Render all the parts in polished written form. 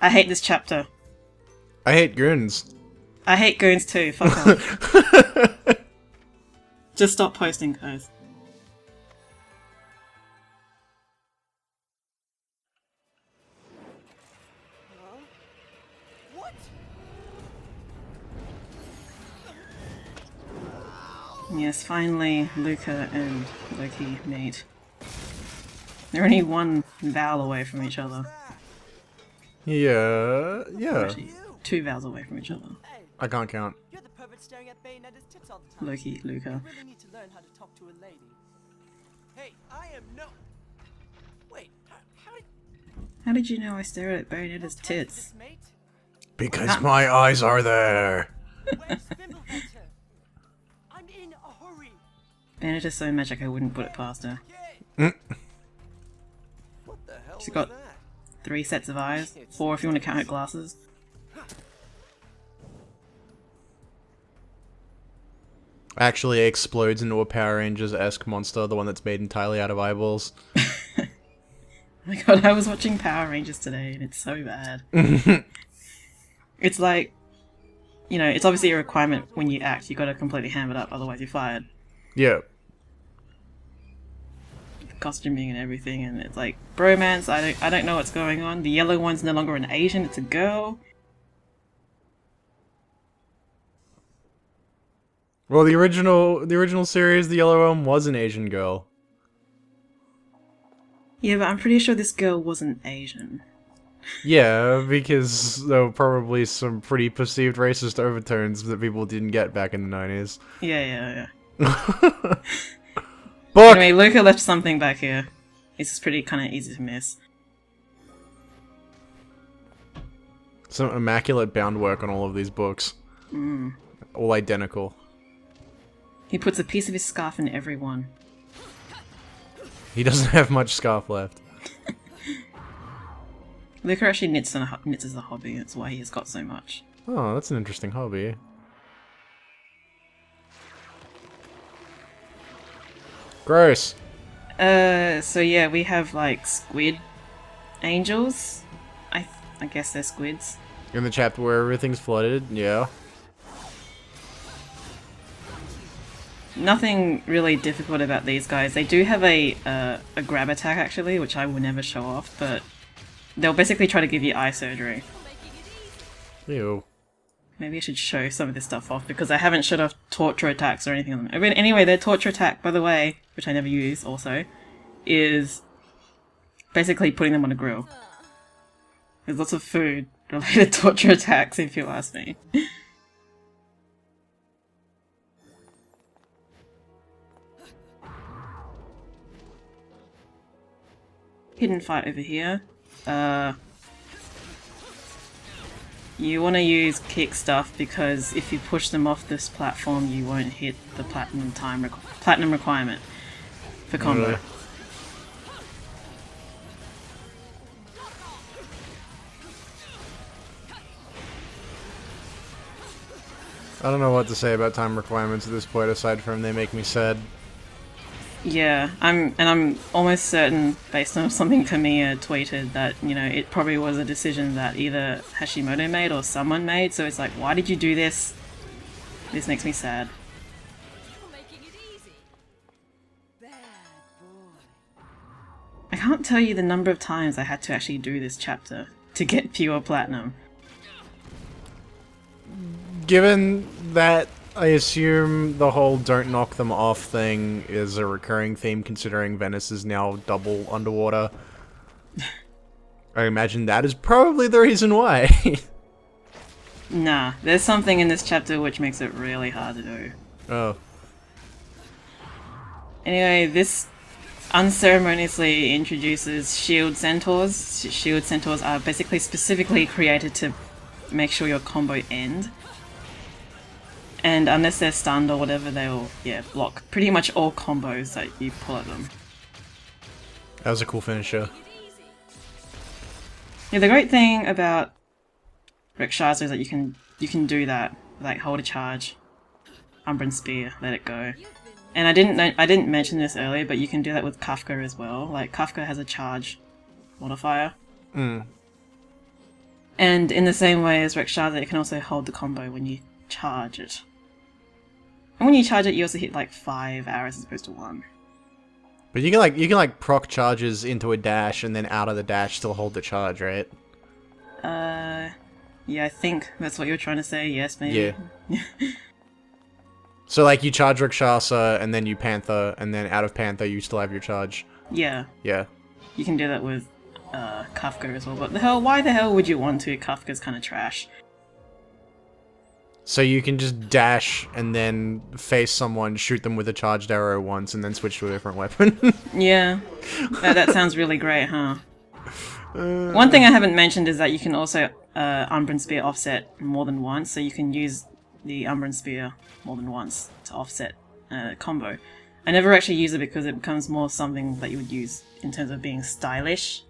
I hate this chapter. I hate goons. I hate goons too, fuck off. Just stop posting, guys. What? Yes, finally, Luca and Loki meet. They're only one vowel away from each other. Yeah. Actually, 2 vowels away from each other. I can't count. You're the pervert staring at Bayonetta's tits all the time. Loki, Luca. You really need to learn how to talk to a lady. Hey, I am no... Wait, How did you know I stared at Bayonetta's tits? mate? Because my eyes are there. Where's Fimblebetter? I'm in a hurry. Bayonetta's so magic I wouldn't put it past her. What the hell She's got 3 sets of eyes. 4 if you want to count her glasses. Actually explodes into a Power Rangers-esque monster, the one that's made entirely out of eyeballs. Oh my god, I was watching Power Rangers today and it's so bad. It's like, you know, it's obviously a requirement when you act, you gotta completely ham it up, otherwise you're fired. Yeah. The costuming and everything, and it's like, bromance, I don't know what's going on. The yellow one's no longer an Asian, it's a girl. Well, the original series, the yellow one was an Asian girl. Yeah, but I'm pretty sure this girl wasn't Asian. Yeah, because there were probably some pretty perceived racist overtones that people didn't get back in the 90s. Yeah. Book! Anyway, Luca left something back here. It's just pretty kind of easy to miss. Some immaculate bound work on all of these books. All identical. He puts a piece of his scarf in every one. He doesn't have much scarf left. Luca actually knits as a hobby, that's why he has got so much. Oh, that's an interesting hobby. Gross. So yeah, we have like squid angels. I guess they're squids. In the chapter where everything's flooded, yeah. Nothing really difficult about these guys. They do have a grab attack actually, which I will never show off, but they'll basically try to give you eye surgery. Ew. Maybe I should show some of this stuff off because I haven't showed off torture attacks or anything on them. I mean, anyway, their torture attack, by the way, which I never use also, is basically putting them on a grill. There's lots of food related torture attacks if you ask me. Hidden fight over here. You want to use kick stuff because if you push them off this platform, you won't hit the platinum requirement for combo. Really? I don't know what to say about time requirements at this point, aside from they make me sad. Yeah, I'm almost certain, based on something Kamiya tweeted, that, you know, it probably was a decision that either Hashimoto made or someone made, so it's like, why did you do this? This makes me sad. I can't tell you the number of times I had to actually do this chapter to get pure platinum. Given that I assume the whole don't knock them off thing is a recurring theme considering Venice is now double underwater, I imagine that is probably the reason why. Nah, there's something in this chapter which makes it really hard to do. Oh. Anyway, this unceremoniously introduces shield centaurs. Shield centaurs are basically specifically created to make sure your combo ends. And unless they're stunned or whatever, they'll, block pretty much all combos that you pull at them. That was a cool finisher. Yeah, the great thing about Rikshaza is that you can do that. Like, hold a charge, Umbran Spear, let it go. And I didn't mention this earlier, but you can do that with Kafka as well. Like, Kafka has a charge modifier. And in the same way as Rexxaza, it can also hold the combo when you charge it. And when you charge it, you also hit like 5 arrows as opposed to 1. But you can like proc charges into a dash and then out of the dash still hold the charge, right? Yeah, I think that's what you were trying to say. Yes, maybe. Yeah. So like you charge Rakshasa and then you Panther and then out of Panther you still have your charge. Yeah. Yeah. You can do that with Kafka as well. But why the hell would you want to? Kafka's kind of trash. So you can just dash and then face someone, shoot them with a charged arrow once, and then switch to a different weapon. Yeah. That sounds really great, huh? One thing I haven't mentioned is that you can also Umbran Spear offset more than once, so you can use the Umbran Spear more than once to offset combo. I never actually use it because it becomes more something that you would use in terms of being stylish.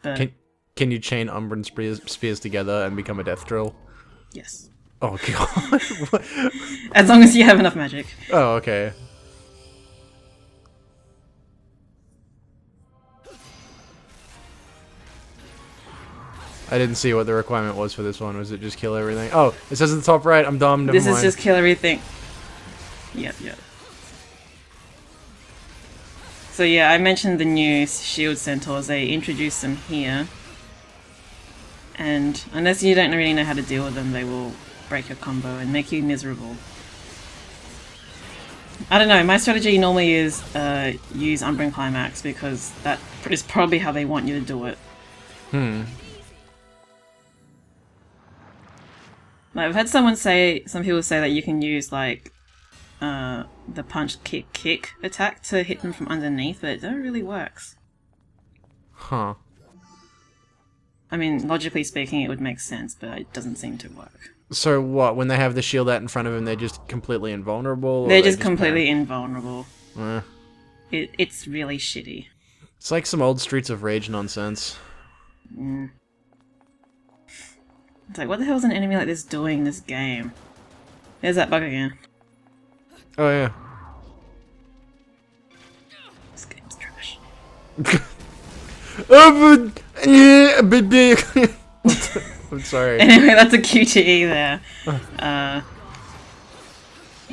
But Can you chain Umbran spears together and become a death drill? yes. Oh god. As long as you have enough magic. Oh, okay. I didn't see what the requirement was for this one. Was it just kill everything? Oh, it says in the top right. I'm dumb. Never This mind. is just kill everything. Yep. So yeah, I mentioned the new shield centaurs. They introduced them here. And unless you don't really know how to deal with them, they will break your combo and make you miserable. I don't know, my strategy normally is use Umbran Climax because that is probably how they want you to do it. Like, I've had some people say that you can use like the punch kick attack to hit them from underneath, but it don't really works. Huh. I mean, logically speaking, it would make sense, but it doesn't seem to work. So what? When they have the shield out in front of them, they're just completely invulnerable? Or They're just completely invulnerable. Eh. It's really shitty. It's like some old Streets of Rage nonsense. It's like, what the hell is an enemy like this doing in this game? There's that bug again. Oh yeah. This game's trash. I'm sorry. Anyway, that's a QTE there.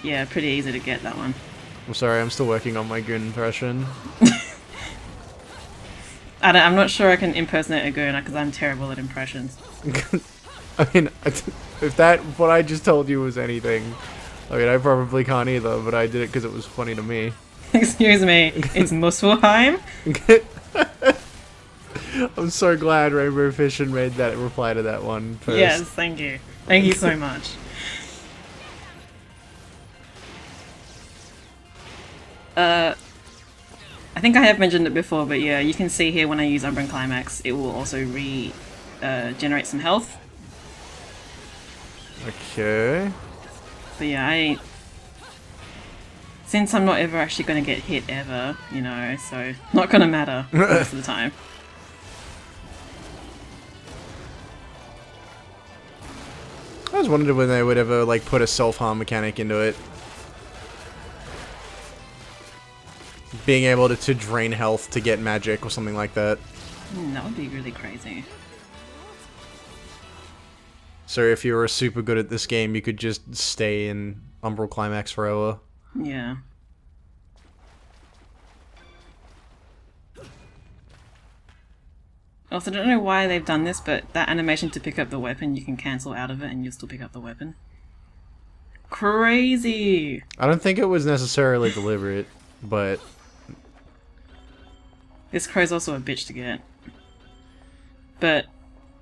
Yeah, pretty easy to get that one. I'm sorry, I'm still working on my goon impression. I'm not sure I can impersonate a goon because I'm terrible at impressions. I mean, if that, what I just told you was anything, I mean, I probably can't either, but I did it because it was funny to me. Excuse me, it's Muspelheim? I'm so glad Rainbow Fishin made that reply to that one first. Yes, thank you. Thank you so much. I think I have mentioned it before, but yeah, you can see here when I use Umbran Climax, it will also generate some health. Okay. But yeah, since I'm not ever actually going to get hit ever, you know, so not going to matter most of the time. I was wondering when they would ever, like, put a self-harm mechanic into it. Being able to drain health to get magic or something like that. That would be really crazy. So if you were super good at this game, you could just stay in Umbral Climax forever. Yeah. Also, I don't know why they've done this, but that animation to pick up the weapon, you can cancel out of it and you'll still pick up the weapon. Crazy! I don't think it was necessarily deliberate, but... This crow's also a bitch to get. But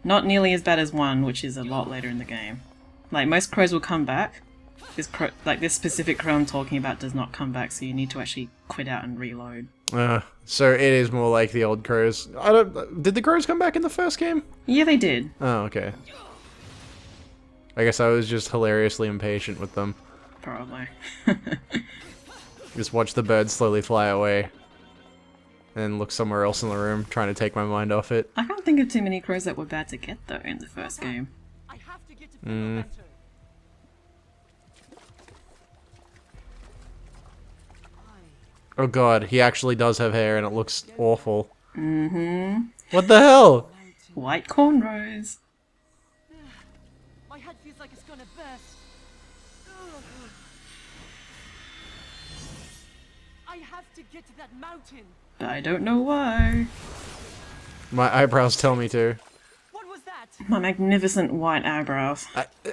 not nearly as bad as 1, which is a lot later in the game. Like, most crows will come back. This specific crow I'm talking about does not come back, so you need to actually quit out and reload. So it is more like the old crows. Did the crows come back in the first game? Yeah, they did. Oh, okay. I guess I was just hilariously impatient with them. Probably. Just watch the birds slowly fly away. And then look somewhere else in the room, trying to take my mind off it. I can't think of too many crows that were bad to get, though, in the first game. I have to get to Bayonetta. Oh god, he actually does have hair and it looks awful. Mm-hmm. What the hell? White cornrows. like it's gonna burst. Ugh. I have to get to that mountain. I don't know why. My eyebrows tell me to. What was that? My magnificent white eyebrows.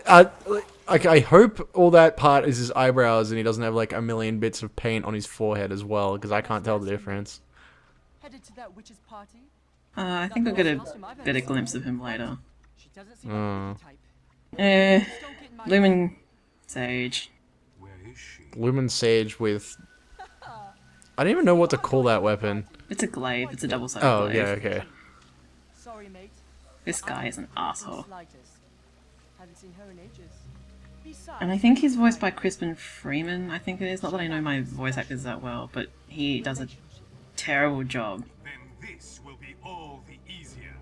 I hope all that part is his eyebrows and he doesn't have like a million bits of paint on his forehead as well, because I can't tell the difference. Headed to that witch's party? I think I'll get a better glimpse of him later. She doesn't seem like the type. Just don't get in my Lumen Sage. Where is she? Lumen Sage with... I don't even know what to call that weapon. It's a glaive. It's a double-sided Oh, glaive. yeah, okay. Sorry, mate. This guy is an asshole. Slightest. Haven't seen her in ages. Besides, And I think he's voiced by Crispin Freeman, I think it is. Not that I know my voice actors that well, but he does a terrible job. Then this will be all the easier.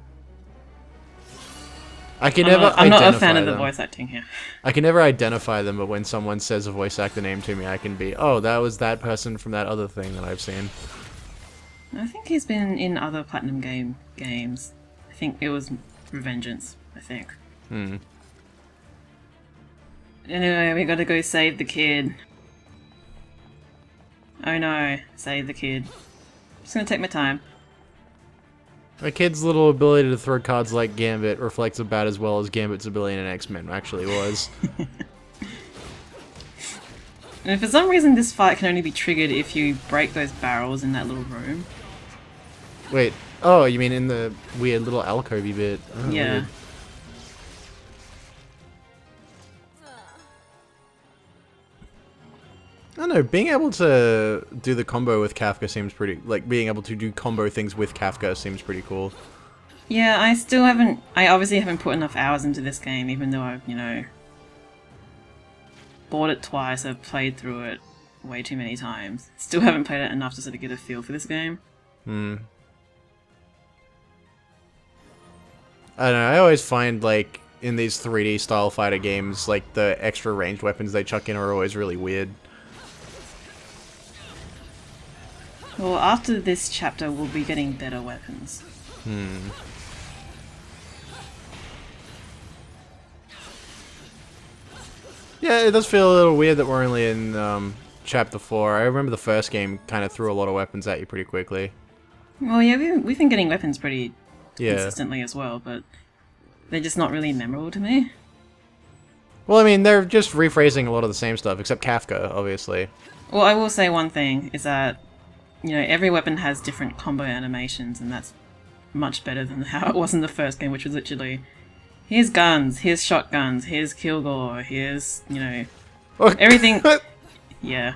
I can never I'm not a identify fan of the them. voice acting here. I can never identify them, but when someone says a voice actor name to me, I can be, oh, that was that person from that other thing that I've seen. I think he's been in other Platinum games. I think it was Revengeance, I think. Anyway, we gotta go save the kid. Oh no, save the kid. Just gonna take my time. My kid's little ability to throw cards like Gambit reflects about as well as Gambit's ability in X-Men actually was. And for some reason this fight can only be triggered if you break those barrels in that little room. Wait, oh, you mean in the weird little alcovey bit? Oh, Yeah. weird. I don't know, being able to do the combo with Kafka seems pretty... Like, being able to do combo things with Kafka seems pretty cool. Yeah, I obviously haven't put enough hours into this game, even though I've, you know, bought it twice, I've played through it way too many times. Still haven't played it enough to sort of get a feel for this game. I don't know, I always find, like, in these 3D style fighter games, like, the extra ranged weapons they chuck in are always really weird. Well, after this chapter, we'll be getting better weapons. Yeah, it does feel a little weird that we're only in, Chapter 4. I remember the first game kind of threw a lot of weapons at you pretty quickly. Well, yeah, we've been getting weapons pretty Yeah. consistently as well, but they're just not really memorable to me. Well, I mean, they're just rephrasing a lot of the same stuff, except Kafka, obviously. Well, I will say one thing, is that, you know, every weapon has different combo animations, and that's much better than how it was in the first game, which was literally, here's guns, here's shotguns, here's Kilgore, here's, you know, everything. Yeah.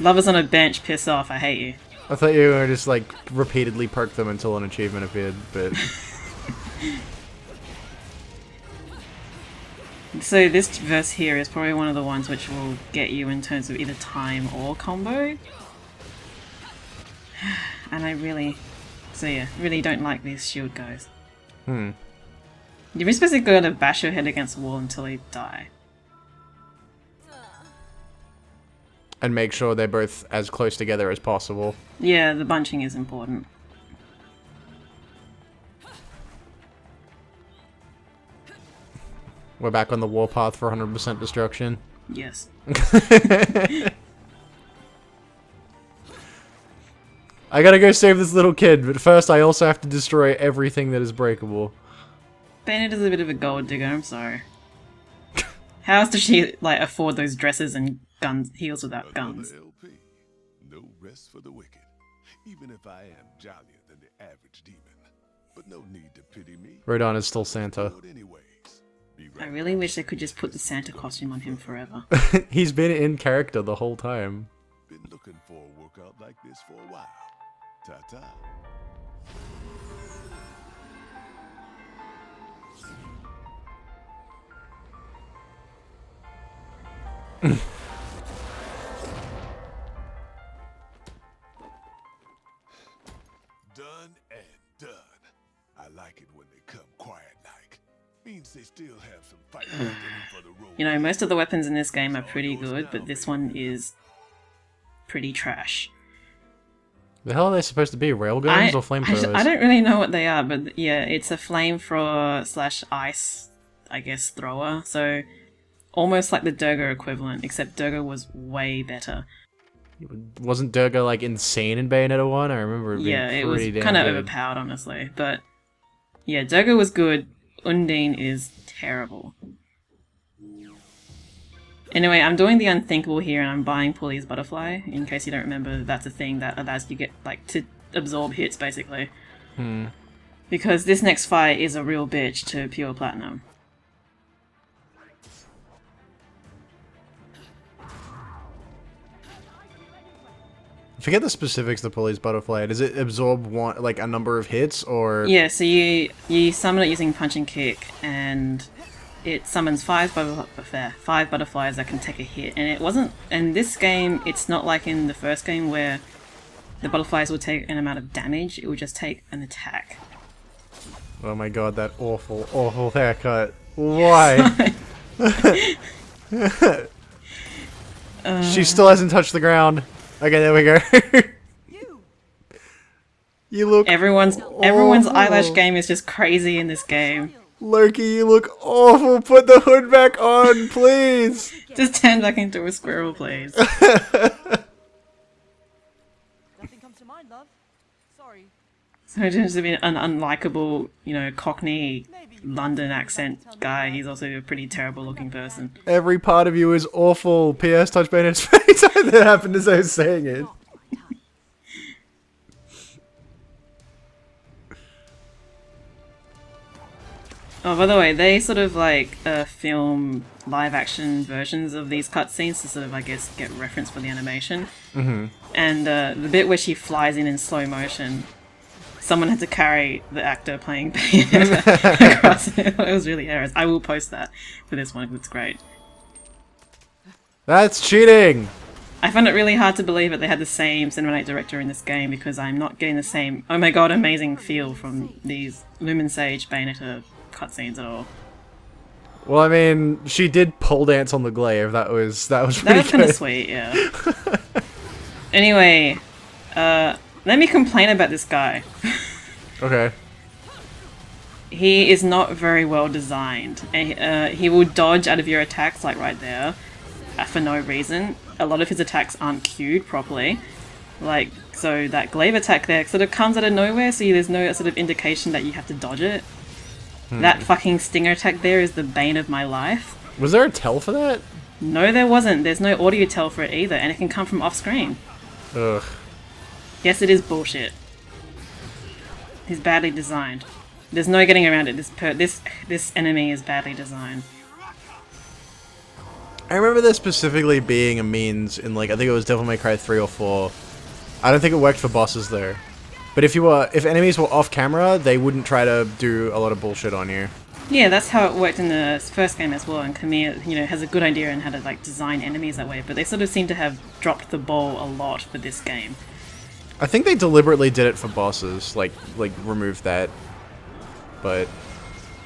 Lovers on a bench, piss off, I hate you. I thought you were just, like, repeatedly perk them until an achievement appeared, but... So this verse here is probably one of the ones which will get you in terms of either time or combo. And I really... So yeah, really don't like these shield guys. You're just basically gonna bash your head against the wall until you die. And make sure they're both as close together as possible. Yeah, the bunching is important. We're back on the warpath for 100% destruction. Yes. I gotta go save this little kid, but first I also have to destroy everything that is breakable. Bayonetta's a bit of a gold digger, I'm sorry. How else does she, like, afford those dresses and guns, heals without guns? Another LP. No rest for the wicked. Even if I am jollier than the average demon. But no need to pity me. Rodon is still Santa. Do it anyways. Be I right really wish they could just put the Santa costume on him forever. He's been in character the whole time. Been looking for a workout like this for a while. Ta-ta. Done and done. I like it when they come quiet like. Means they still have some fight in them for the road. You know, most of the weapons in this game are pretty good, but this one is pretty trash. The hell are they supposed to be? Railguns or flamethrowers? I don't really know what they are, but yeah, it's a flamethrower slash ice, I guess, thrower. So almost like the Durga equivalent, except Durga was way better. Wasn't Durga like insane in Bayonetta 1? I remember it being Yeah, it was pretty damn kind of good. overpowered, honestly. But yeah, Durga was good. Undine is terrible. Anyway, I'm doing the unthinkable here, and I'm buying Pulley's butterfly. In case you don't remember, that's a thing that allows you get like to absorb hits, basically. Because this next fight is a real bitch to pure platinum. Forget the specifics of Pulley's butterfly. Does it absorb like a number of hits, or Yeah, so you summon it using punch and kick, and it summons five butterflies that can take a hit. And it wasn't in this game. It's not like in the first game where the butterflies would take an amount of damage. It would just take an attack. Oh my god, that awful, awful haircut. Why? She still hasn't touched the ground. Okay, there we go. You look Everyone's awful. eyelash game is just crazy in this game. Loki, you look awful. Put the hood back on, please. Just turn back into a squirrel, please. Nothing comes to mind, love. Sorry. So in terms of being an unlikable, Cockney London accent guy, he's also a pretty terrible looking person. Every part of you is awful. P.S. Touch Bayonetta's face. That happened as I was saying it. Oh, by the way, they sort of like film live action versions of these cutscenes to sort of, I guess, get reference for the animation. Mm-hmm. And the bit where she flies in slow motion, someone had to carry the actor playing Bayonetta across it. It was really hilarious. I will post that for this one because it's great. That's cheating. I found it really hard to believe that they had the same cinematic director in this game because I'm not getting the same, oh my god, amazing feel from these Lumen Sage Bayonetta cutscenes at all. Well, I mean, she did pole dance on the glaive. That was That pretty was kind of good. sweet, yeah. Anyway, let me complain about this guy. Okay. He is not very well designed. And, he will dodge out of your attacks, like right there, for no reason. A lot of his attacks aren't queued properly. Like, so that glaive attack there sort of comes out of nowhere, so there's no sort of indication that you have to dodge it. That fucking stinger attack there is the bane of my life. Was there a tell for that? No, there wasn't. There's no audio tell for it either, and it can come from off screen. Ugh. Yes, it is bullshit. He's badly designed. There's no getting around it. This enemy is badly designed. I remember there specifically being a means in, like, I think it was Devil May Cry 3 or 4. I don't think it worked for bosses though. But if enemies were off camera, they wouldn't try to do a lot of bullshit on you. Yeah, that's how it worked in the first game as well, and Kamiya, has a good idea on how to, like, design enemies that way, but they sort of seem to have dropped the ball a lot for this game. I think they deliberately did it for bosses, like remove that. But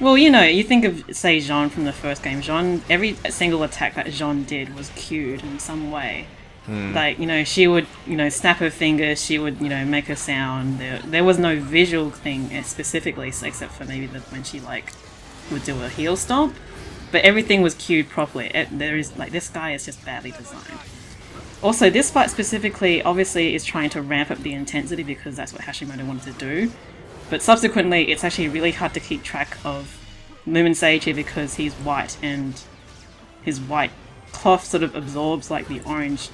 Well, you think of, say, Jean from the first game. Jean, every single attack that Jean did was cued in some way. Like, she would, snap her fingers, she would, make a sound. There was no visual thing specifically, except for maybe when she, like, would do a heel stomp. But everything was cued properly. This guy is just badly designed. Also, this fight specifically, obviously, is trying to ramp up the intensity because that's what Hashimoto wanted to do. But subsequently, it's actually really hard to keep track of Lumen Sage here because he's white, and his white cloth sort of absorbs, like, the orange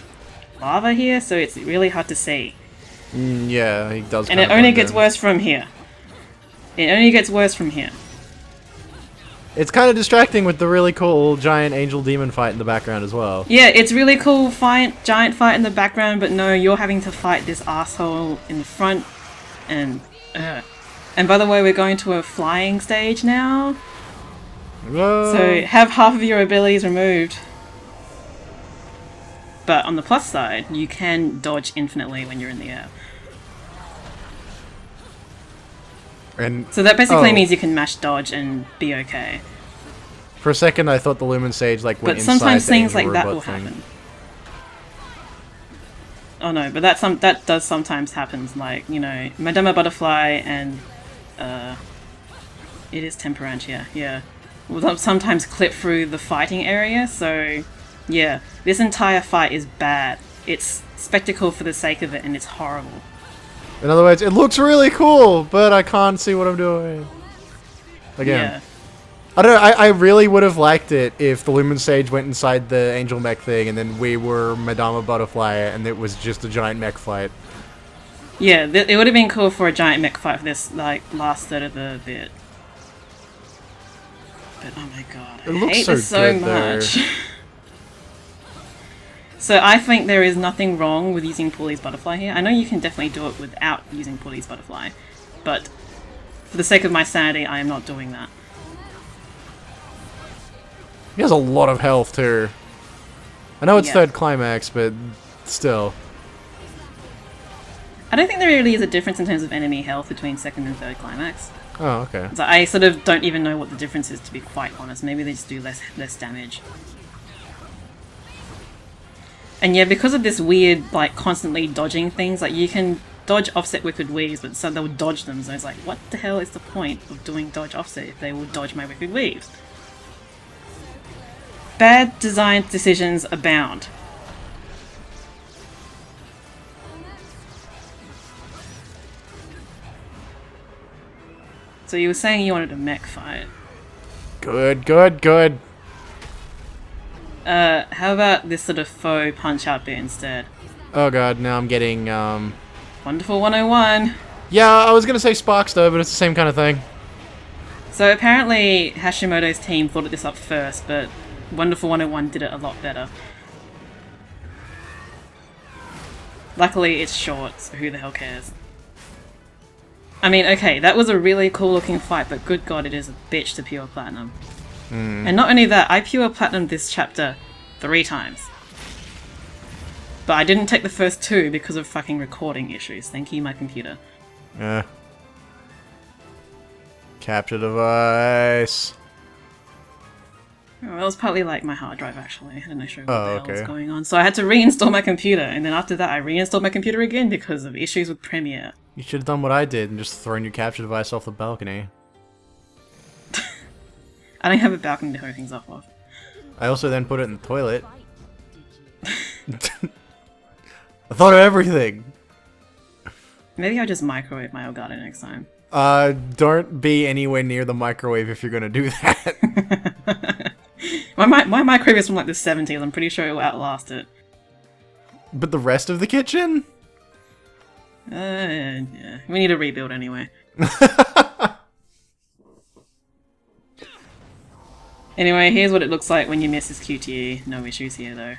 lava here, so it's really hard to see. yeah, he does. And it only gets worse from here. It only gets worse from here. It's kind of distracting with the really cool giant angel demon fight in the background as well. Yeah, it's really cool giant fight in the background, but no, you're having to fight this asshole in the front, and by the way, we're going to a flying stage now, Whoa. so have half of your abilities removed. But on the plus side, you can dodge infinitely when you're in the air. And So that basically means you can mash dodge and be okay. for a second, I thought the Lumen Sage went But inside sometimes the things angel like that robot will thing. happen. Oh no, but that does sometimes happen. Like, Madama Butterfly and it is Temperantia, yeah. will sometimes clip through the fighting area, so yeah, this entire fight is bad. It's spectacle for the sake of it, and it's horrible. In other words, it looks really cool, but I can't see what I'm doing. Again. Yeah. I don't know, I really would have liked it if the Lumen Sage went inside the Angel Mech thing and then we were Madama Butterfly and it was just a giant mech fight. Yeah, it would have been cool for a giant mech fight for this, like, last third of the bit. But oh my god, I hate this so much. So I think there is nothing wrong with using Pulley's Butterfly here. I know you can definitely do it without using Pulley's Butterfly, but for the sake of my sanity, I am not doing that. He has a lot of health too. I know it's Yeah. third climax, but still. I don't think there really is a difference in terms of enemy health between second and third climax. Oh, okay. So I sort of don't even know what the difference is, to be quite honest. Maybe they just do less damage. And yeah, because of this weird, like, constantly dodging things, like, you can dodge offset wicked weaves, but so they'll dodge them, so it's like, what the hell is the point of doing dodge offset if they will dodge my wicked weaves? Bad design decisions abound. So you were saying you wanted a mech fight. Good, good, good. How about this sort of faux punch-out bit instead? Oh god, now I'm getting, Wonderful 101! Yeah, I was gonna say Sparkster, but it's the same kind of thing. So apparently Hashimoto's team thought of this up first, but Wonderful 101 did it a lot better. Luckily it's short, so who the hell cares? I mean, okay, that was a really cool looking fight, but good god, it is a bitch to pure platinum. And not only that, I pure platinumed this chapter 3 times. But I didn't take the first 2 because of fucking recording issues. Thank you, my computer. Capture device. Oh, that was partly like my hard drive, actually. I don't know sure what Oh, the hell was okay. going on. So I had to reinstall my computer, and then after that I reinstalled my computer again because of issues with Premiere. You should have done what I did and just thrown your capture device off the balcony. I don't have a balcony to hang things off of. I also then put it in the toilet. I thought of everything. Maybe I'll just microwave my Elgato next time. Don't be anywhere near the microwave if you're gonna do that. My microwave is from like the 70s, I'm pretty sure it will outlast it. But the rest of the kitchen? Yeah. We need a rebuild anyway. Anyway, here's what it looks like when you miss this QTE. No issues here though.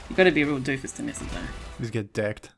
You gotta be a real doofus to miss it though. Just get decked.